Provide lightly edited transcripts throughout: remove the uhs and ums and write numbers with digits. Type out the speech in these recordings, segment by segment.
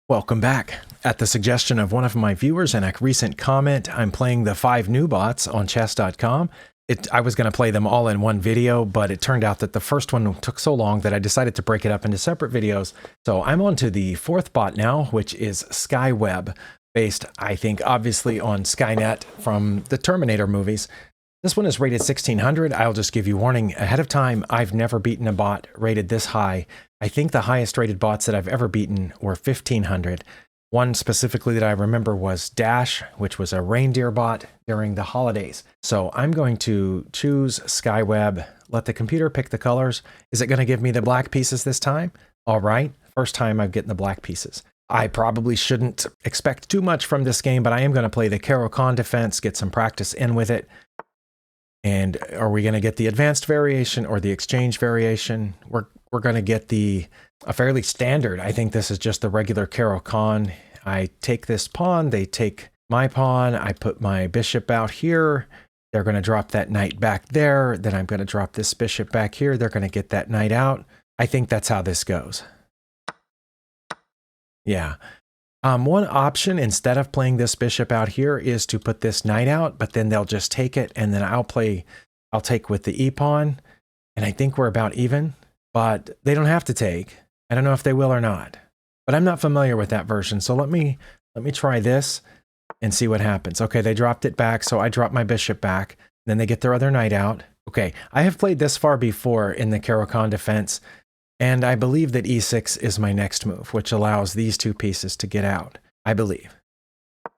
Welcome back. At the suggestion of one of my viewers and a recent comment, I'm playing the 5 new bots on chess.com. I was going to play them all in one video, but it turned out that the first one took so long that I decided to break it up into separate videos. So I'm on to the 4th bot now, which is Skyweb, based, I think, obviously on Skynet from the Terminator movies. This one is rated 1600. I'll just give you warning ahead of time. I've never beaten a bot rated this high. I think the highest rated bots that I've ever beaten were 1500. One specifically that I remember was Dash, which was a reindeer bot during the holidays. So I'm going to choose Skyweb, let the computer pick the colors. Is it going to give me the black pieces this time? All right, first time I'm getting the black pieces. I probably shouldn't expect too much from this game, but I am going to play the Caro-Kann defense, get some practice in with it. And are we going to get the advanced variation or the exchange variation? We're going to get a fairly standard. I think this is just the regular Caro-Kann. I take this pawn, they take my pawn, I put my bishop out here. They're going to drop that knight back there. Then I'm going to drop this bishop back here. They're going to get that knight out. I think that's how this goes. Yeah. One option, instead of playing this bishop out here, is to put this knight out, but then they'll just take it, and then I'll take with the e-pawn, and I think we're about even, but they don't have to take. I don't know if they will or not, but I'm not familiar with that version, so let me try this and see what happens. Okay, they dropped it back, so I drop my bishop back, then they get their other knight out. Okay, I have played this far before in the Caro-Kann defense, and I believe that e6 is my next move, which allows these two pieces to get out, I believe.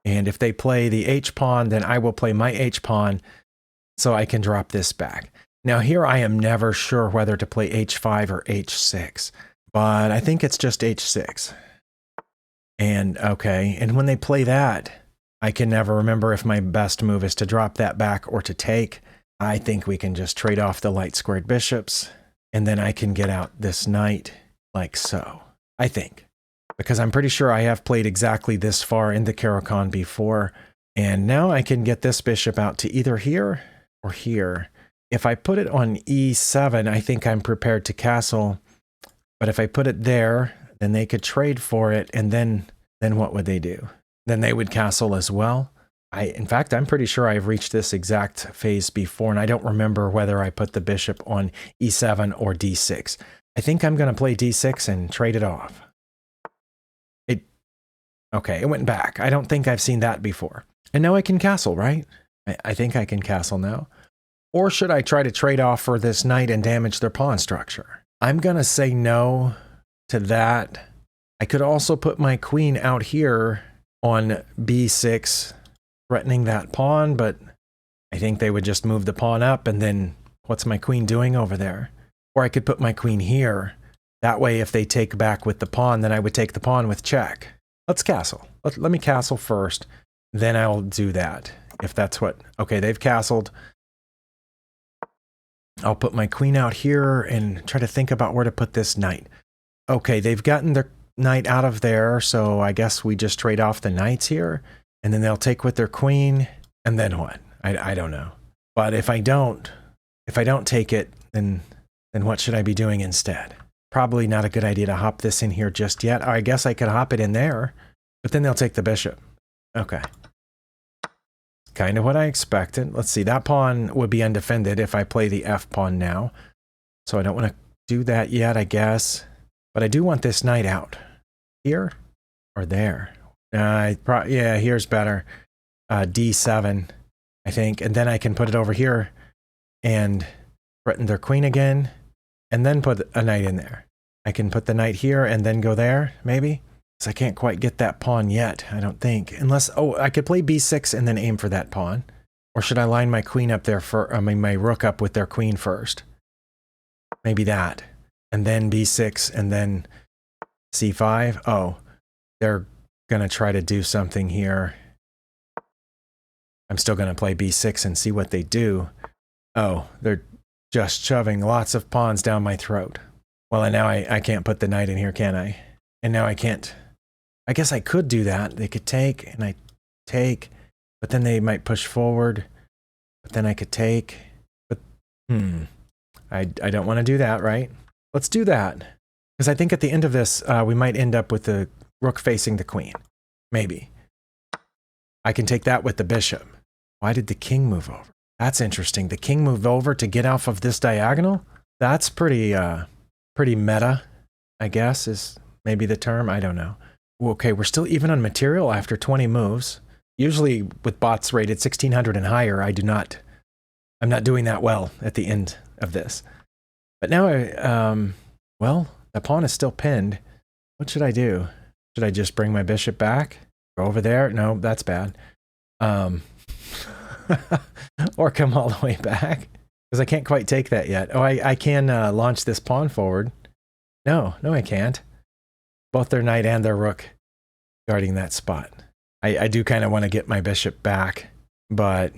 And if they play the h-pawn, then I will play my h-pawn so I can drop this back. Now here I am never sure whether to play h5 or h6, but I think it's just h6. And okay, and when they play that, I can never remember if my best move is to drop that back or to take. I think we can just trade off the light squared bishops. And then I can get out this knight like so, I think. Because I'm pretty sure I have played exactly this far in the Caro-Kann before. And now I can get this bishop out to either here or here. If I put it on e7, I think I'm prepared to castle. But if I put it there, then they could trade for it. And then what would they do? Then they would castle as well. In fact, I'm pretty sure I've reached this exact phase before, and I don't remember whether I put the bishop on e7 or d6. I think I'm going to play d6 and trade it off. Okay, it went back. I don't think I've seen that before. And now I can castle, right? I think I can castle now. Or should I try to trade off for this knight and damage their pawn structure? I'm going to say no to that. I could also put my queen out here on b6, threatening that pawn, but I think they would just move the pawn up, and then what's my queen doing over there? Or I could put my queen here. That way, if they take back with the pawn, then I would take the pawn with check. Let's castle. Let me castle first, then I'll do that. If that's what... Okay, they've castled. I'll put my queen out here and try to think about where to put this knight. Okay, they've gotten their knight out of there, so I guess we just trade off the knights here. And then they'll take with their queen, and then what? I don't know. But if I don't take it, then what should I be doing instead? Probably not a good idea to hop this in here just yet. I guess I could hop it in there, but then they'll take the bishop. Okay. Kind of what I expected. Let's see, that pawn would be undefended if I play the f pawn now. So I don't want to do that yet, I guess. But I do want this knight out. Here or there? Yeah, here's better. D7, I think. And then I can put it over here and threaten their queen again. And then put a knight in there. I can put the knight here and then go there, maybe? Because I can't quite get that pawn yet, I don't think. Unless, oh, I could play b6 and then aim for that pawn. Or should I line my queen up there my rook up with their queen first? Maybe that. And then b6 and then c5. Oh, they're gonna try to do something here. I'm still gonna play b6 and see what they do. Oh, they're just shoving lots of pawns down my throat. Well, and now I can't put the knight in here, can I? And now I can't. I guess I could do that. They could take, and I take, but then they might push forward. But then I could take. But I don't want to do that, right? Let's do that, because I think at the end of this we might end up with the rook facing the queen. Maybe. I can take that with the bishop. Why did the king move over? That's interesting. The king moved over to get off of this diagonal? That's pretty meta, I guess, is maybe the term. I don't know. Okay, we're still even on material after 20 moves. Usually with bots rated 1600 and higher, I'm not doing that well at the end of this. But now well, the pawn is still pinned. What should I do? Should I just bring my bishop back? Go over there? No, that's bad. Or come all the way back? Because I can't quite take that yet. Oh, I can launch this pawn forward. No, I can't. Both their knight and their rook guarding that spot. I do kind of want to get my bishop back, but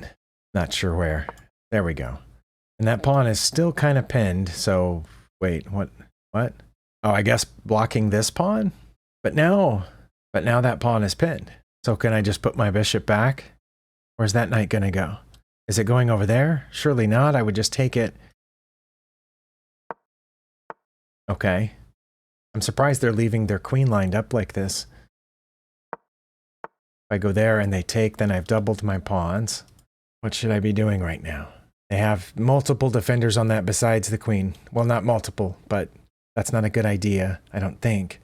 not sure where. There we go. And that pawn is still kind of pinned, so wait, what? Oh, I guess blocking this pawn? But now that pawn is pinned. So can I just put my bishop back? Where's that knight going to go? Is it going over there? Surely not. I would just take it. Okay. I'm surprised they're leaving their queen lined up like this. If I go there and they take, then I've doubled my pawns. What should I be doing right now? They have multiple defenders on that besides the queen. Well, not multiple, but that's not a good idea, I don't think.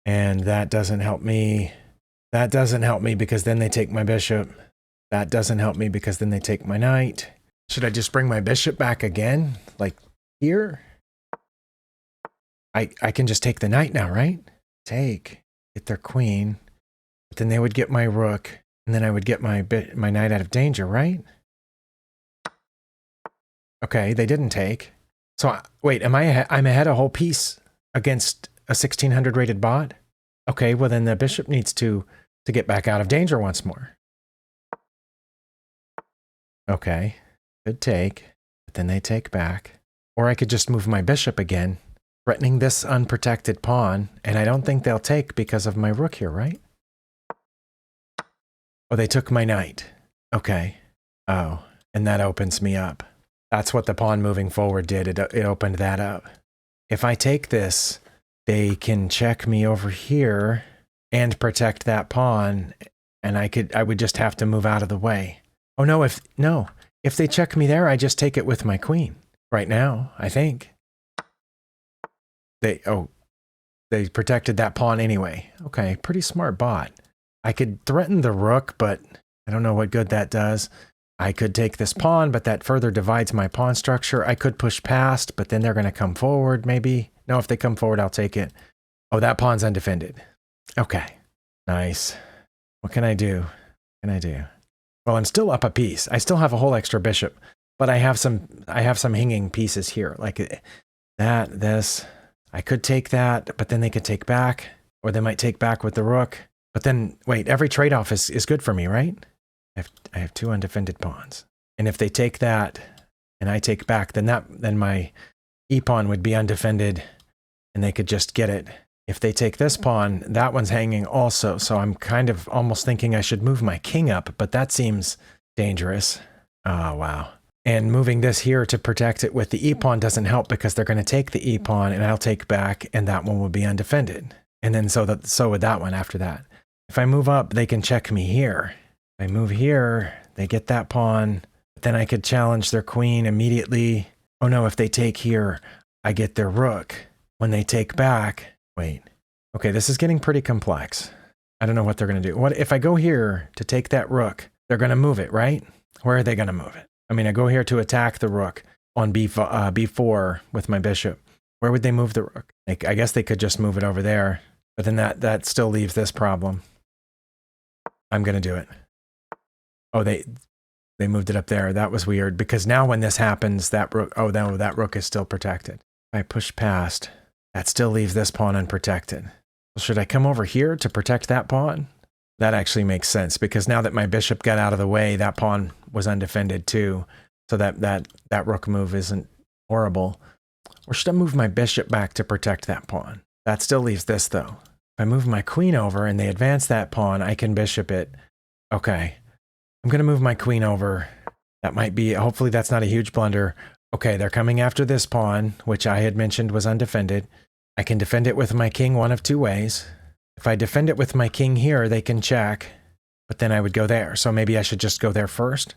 And that doesn't help me. That doesn't help me because then they take my bishop. That doesn't help me because then they take my knight. Should I just bring my bishop back again? Like here? I can just take the knight now, right? Take. Get their queen. But then they would get my rook. And then I would get my knight out of danger, right? Okay, they didn't take. So wait, I'm ahead a whole piece against a 1600 rated bot? Okay, well then the bishop needs to get back out of danger once more. Okay, good take, but then they take back. Or I could just move my bishop again, threatening this unprotected pawn, and I don't think they'll take because of my rook here, right? Oh, they took my knight. Okay. Oh, and that opens me up. That's what the pawn moving forward did. It opened that up. If I take this, they can check me over here and protect that pawn, and I would just have to move out of the way. Oh no, if they check me there, I just take it with my queen. Right now, I think. They protected that pawn anyway. Okay, pretty smart bot. I could threaten the rook, but I don't know what good that does. I could take this pawn, but that further divides my pawn structure. I could push past, but then they're going to come forward, maybe. No, if they come forward, I'll take it. Oh, that pawn's undefended. Okay, nice. What can I do? What can I do? Well, I'm still up a piece. I still have a whole extra bishop, but I have some hanging pieces here, like that, this. I could take that, but then they could take back, or they might take back with the rook. But then, wait, every trade-off is good for me, right? I have two undefended pawns. And if they take that, and I take back, then my e-pawn would be undefended, and they could just get it. If they take this pawn, that one's hanging also, so I'm kind of almost thinking I should move my king up, but that seems dangerous. Oh, wow. And moving this here to protect it with the e-pawn doesn't help because they're going to take the e-pawn, and I'll take back, and that one will be undefended. And then so would that one after that. If I move up, they can check me here. If I move here, they get that pawn, but then I could challenge their queen immediately. Oh no, if they take here, I get their rook. When they take back, wait. Okay, this is getting pretty complex. I don't know what they're going to do. What if I go here to take that rook? They're going to move it, right? Where are they going to move it? I mean, I go here to attack the rook on b4 with my bishop. Where would they move the rook? I guess they could just move it over there, but then that still leaves this problem. I'm going to do it. Oh, they moved it up there. That was weird because now when this happens, that rook, oh, no, that rook is still protected. If I push past, that still leaves this pawn unprotected. Well, should I come over here to protect that pawn? That actually makes sense because now that my bishop got out of the way, that pawn was undefended too. So that rook move isn't horrible. Or should I move my bishop back to protect that pawn? That still leaves this though. If I move my queen over and they advance that pawn, I can bishop it. Okay. I'm going to move my queen over. That might be, hopefully that's not a huge blunder. Okay, they're coming after this pawn, which I had mentioned was undefended. I can defend it with my king one of two ways. If I defend it with my king here, they can check, but then I would go there. So maybe I should just go there first.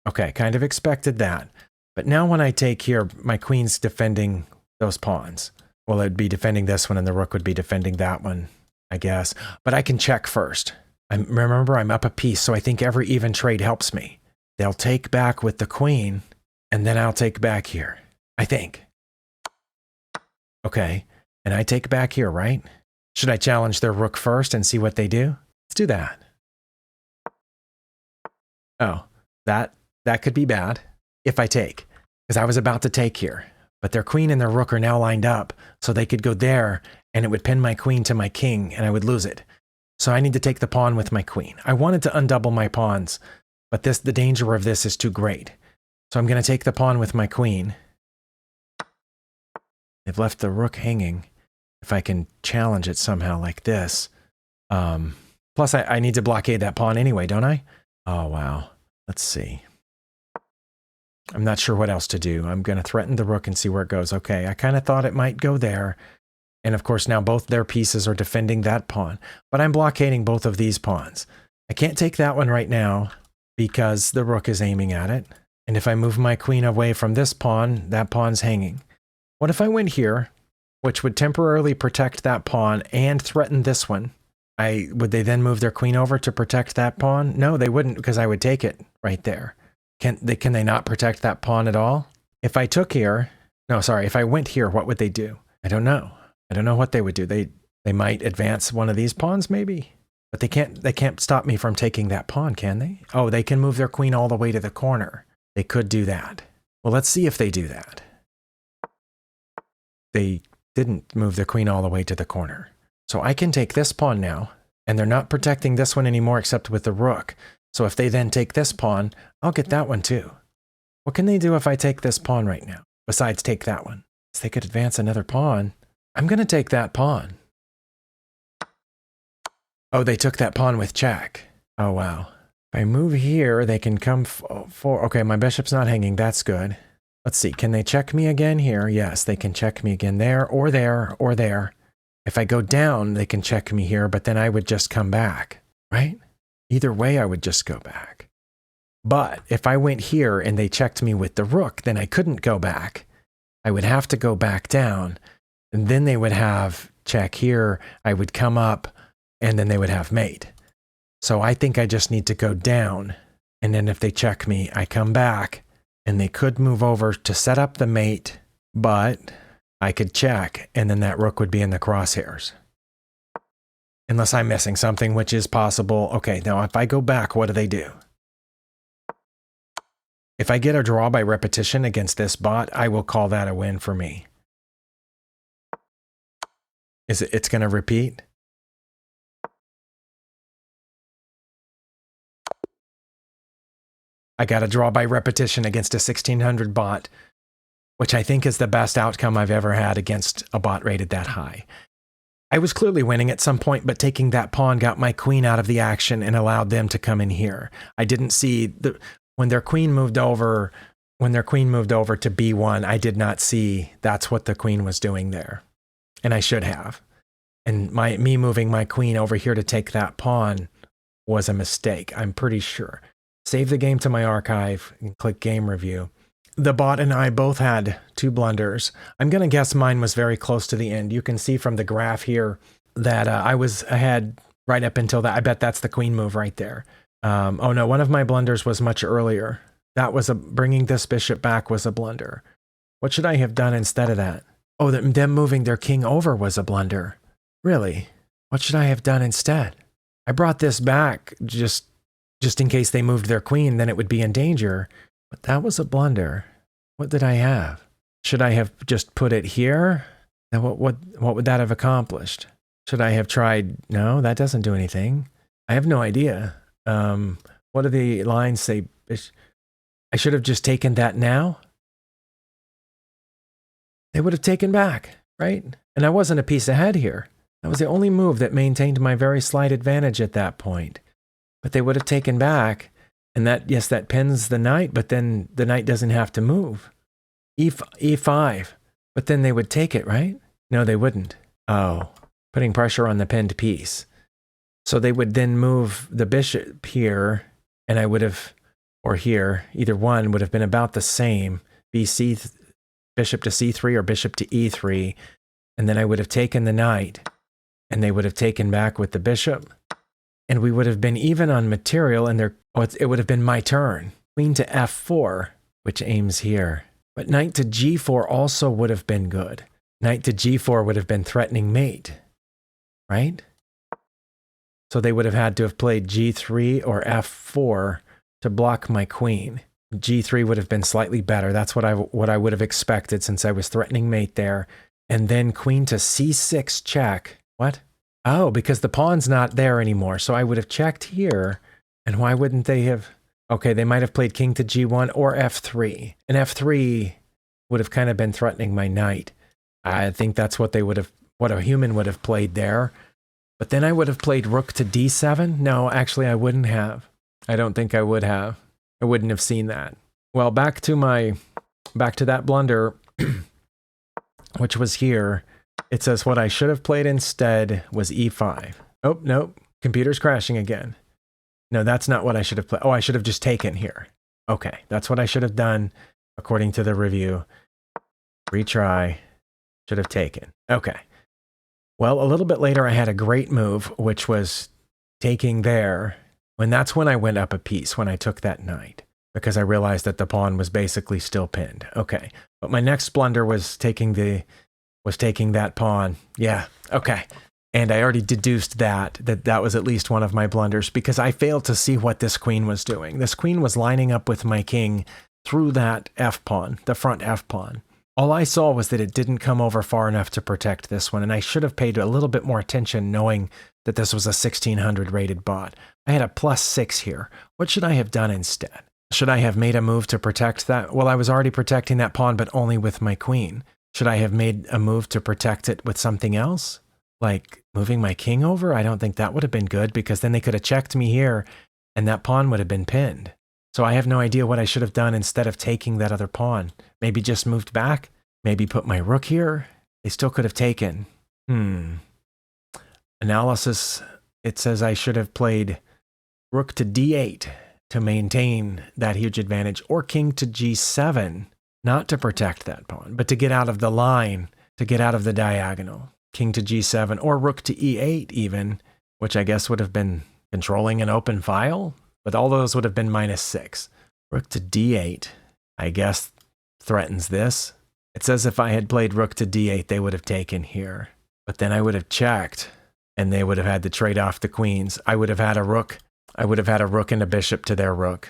Okay, kind of expected that. But now when I take here, my queen's defending those pawns. Well, it'd be defending this one and the rook would be defending that one, I guess. But I can check first. Remember, I'm up a piece, so I think every even trade helps me. They'll take back with the queen, and then I'll take back here, I think. Okay, and I take back here, right? Should I challenge their rook first and see what they do? Let's do that. Oh, that could be bad if I take, because I was about to take here. But their queen and their rook are now lined up, so they could go there, and it would pin my queen to my king, and I would lose it. So I need to take the pawn with my queen. I wanted to undouble my pawns, but the danger of this is too great. So I'm going to take the pawn with my queen. They've left the rook hanging. If I can challenge it somehow like this. Plus, I need to blockade that pawn anyway, don't I? Oh, wow. Let's see. I'm not sure what else to do. I'm going to threaten the rook and see where it goes. Okay, I kind of thought it might go there. And of course, now both their pieces are defending that pawn. But I'm blockading both of these pawns. I can't take that one right now because the rook is aiming at it. And if I move my queen away from this pawn, that pawn's hanging. What if I went here, which would temporarily protect that pawn and threaten this one? Would they then move their queen over to protect that pawn? No, they wouldn't, because I would take it right there. Can they not protect that pawn at all? If I took here, no, sorry, if I went here, what would they do? I don't know. I don't know what they would do. They might advance one of these pawns, maybe. But they can't stop me from taking that pawn, can they? Oh, they can move their queen all the way to the corner. They could do that. Well, let's see if they do that. They didn't move their queen all the way to the corner. So I can take this pawn now, and they're not protecting this one anymore except with the rook. So if they then take this pawn, I'll get that one too. What can they do if I take this pawn right now, besides take that one? So they could advance another pawn. I'm going to take that pawn. Oh, they took that pawn with check. Oh, wow. If I move here, they can come for... Okay, my bishop's not hanging. That's good. Let's see. Can they check me again here? Yes, they can check me again there, or there, or there. If I go down, they can check me here, but then I would just come back, right? Either way, I would just go back. But if I went here and they checked me with the rook, then I couldn't go back. I would have to go back down, and then they would have check here. I would come up, and then they would have mate. So I think I just need to go down, and then if they check me, I come back, and they could move over to set up the mate, but I could check, and then that rook would be in the crosshairs. Unless I'm missing something, which is possible. Okay, now if I go back, what do they do? If I get a draw by repetition against this bot, I will call that a win for me. It's going to repeat? I got a draw by repetition against a 1600 bot, which I think is the best outcome I've ever had against a bot rated that high. I was clearly winning at some point, but taking that pawn got my queen out of the action and allowed them to come in here. I didn't see when their queen moved over to B1, I did not see that's what the queen was doing there. And I should have. And me moving my queen over here to take that pawn was a mistake, I'm pretty sure. Save the game to my archive and click game review. The bot and I both had 2 blunders. I'm going to guess mine was very close to the end. You can see from the graph here that I was ahead right up until that. I bet that's the queen move right there. Oh no, one of my blunders was much earlier. That was bringing this bishop back was a blunder. What should I have done instead of that? Oh, them moving their king over was a blunder. Really? What should I have done instead? I brought this back just in case they moved their queen, then it would be in danger. But that was a blunder. What did I have? Should I have just put it here? Now what would that have accomplished? Should I have tried? No, that doesn't do anything. I have no idea. What do the lines say? I should have just taken that now. They would have taken back, right? And I wasn't a piece ahead here. That was the only move that maintained my very slight advantage at that point. But they would have taken back. And that, yes, that pins the knight, but then the knight doesn't have to move. E5. But then they would take it, right? No, they wouldn't. Oh, putting pressure on the pinned piece. So they would then move the bishop here, and I would have, or here, either one would have been about the same, bishop to c3 or bishop to e3, and then I would have taken the knight, and they would have taken back with the bishop, and we would have been even on material, and it would have been my turn. Queen to f4, which aims here. But knight to g4 also would have been good. Knight to g4 would have been threatening mate, right? So they would have had to have played g3 or f4 to block my queen. g3 would have been slightly better. That's what I would have expected since I was threatening mate there. And then queen to c6 check. What? Oh, because the pawn's not there anymore. So I would have checked here. And why wouldn't they have? Okay, they might have played king to g1 or f3. And f3 would have kind of been threatening my knight. I think that's what a human would have played there. But then I would have played rook to d7. No, actually I wouldn't have. I don't think I would have. I wouldn't have seen that. Well, back to that blunder, which was here. It says what I should have played instead was e5. Oh, nope. Computer's crashing again. No, that's not what I should have played. Oh, I should have just taken here. Okay, that's what I should have done according to the review. Retry. Should have taken. Okay. Well, a little bit later, I had a great move, which was taking there. And that's when I went up a piece, when I took that knight, because I realized that the pawn was basically still pinned. Okay. But my next blunder was taking that pawn. Yeah. Okay. And I already deduced that was at least one of my blunders, because I failed to see what this queen was doing. This queen was lining up with my king through that f-pawn, the front f-pawn. All I saw was that it didn't come over far enough to protect this one, and I should have paid a little bit more attention knowing that this was a 1600 rated bot. I had a +6 here. What should I have done instead? Should I have made a move to protect that? Well, I was already protecting that pawn, but only with my queen. Should I have made a move to protect it with something else? Like moving my king over? I don't think that would have been good, because then they could have checked me here, and that pawn would have been pinned. So I have no idea what I should have done instead of taking that other pawn. Maybe just moved back? Maybe put my rook here? They still could have taken. Analysis, it says I should have played rook to d8 to maintain that huge advantage, or king to g7, not to protect that pawn, but to get out of the line, to get out of the diagonal. King to g7, or rook to e8 even, which I guess would have been controlling an open file, but all those would have been -6. Rook to d8, I guess, threatens this. It says if I had played rook to d8, they would have taken here. But then I would have checked, and they would have had to trade off the queens. I would have had a rook. I would have had a rook and a bishop to their rook,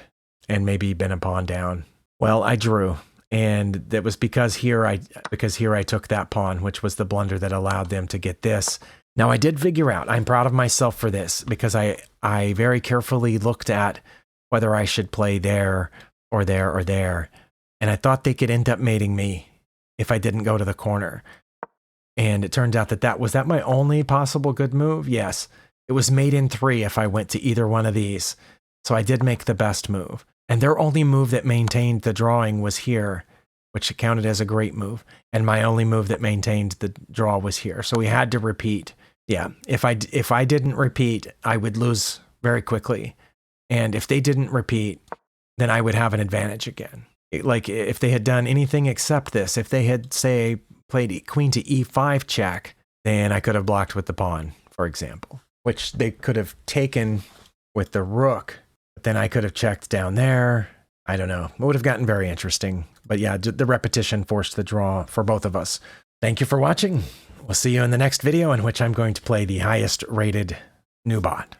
and maybe been a pawn down. Well, I drew, and that was because here I took that pawn, which was the blunder that allowed them to get this. Now, I did figure out, I'm proud of myself for this, because I very carefully looked at whether I should play there or there or there, and I thought they could end up mating me if I didn't go to the corner. And it turned out that was that my only possible good move? Yes. It was mate in 3 if I went to either one of these. So I did make the best move. And their only move that maintained the drawing was here, which counted as a great move. And my only move that maintained the draw was here. So we had to repeat. Yeah, if I didn't repeat, I would lose very quickly. And if they didn't repeat, then I would have an advantage again. Like if they had done anything except this, if they had, say, played queen to e5 check, then I could have blocked with the pawn, for example, which they could have taken with the rook. But then I could have checked down there. I don't know. It would have gotten very interesting. But yeah, the repetition forced the draw for both of us. Thank you for watching. We'll see you in the next video, in which I'm going to play the highest rated new bot.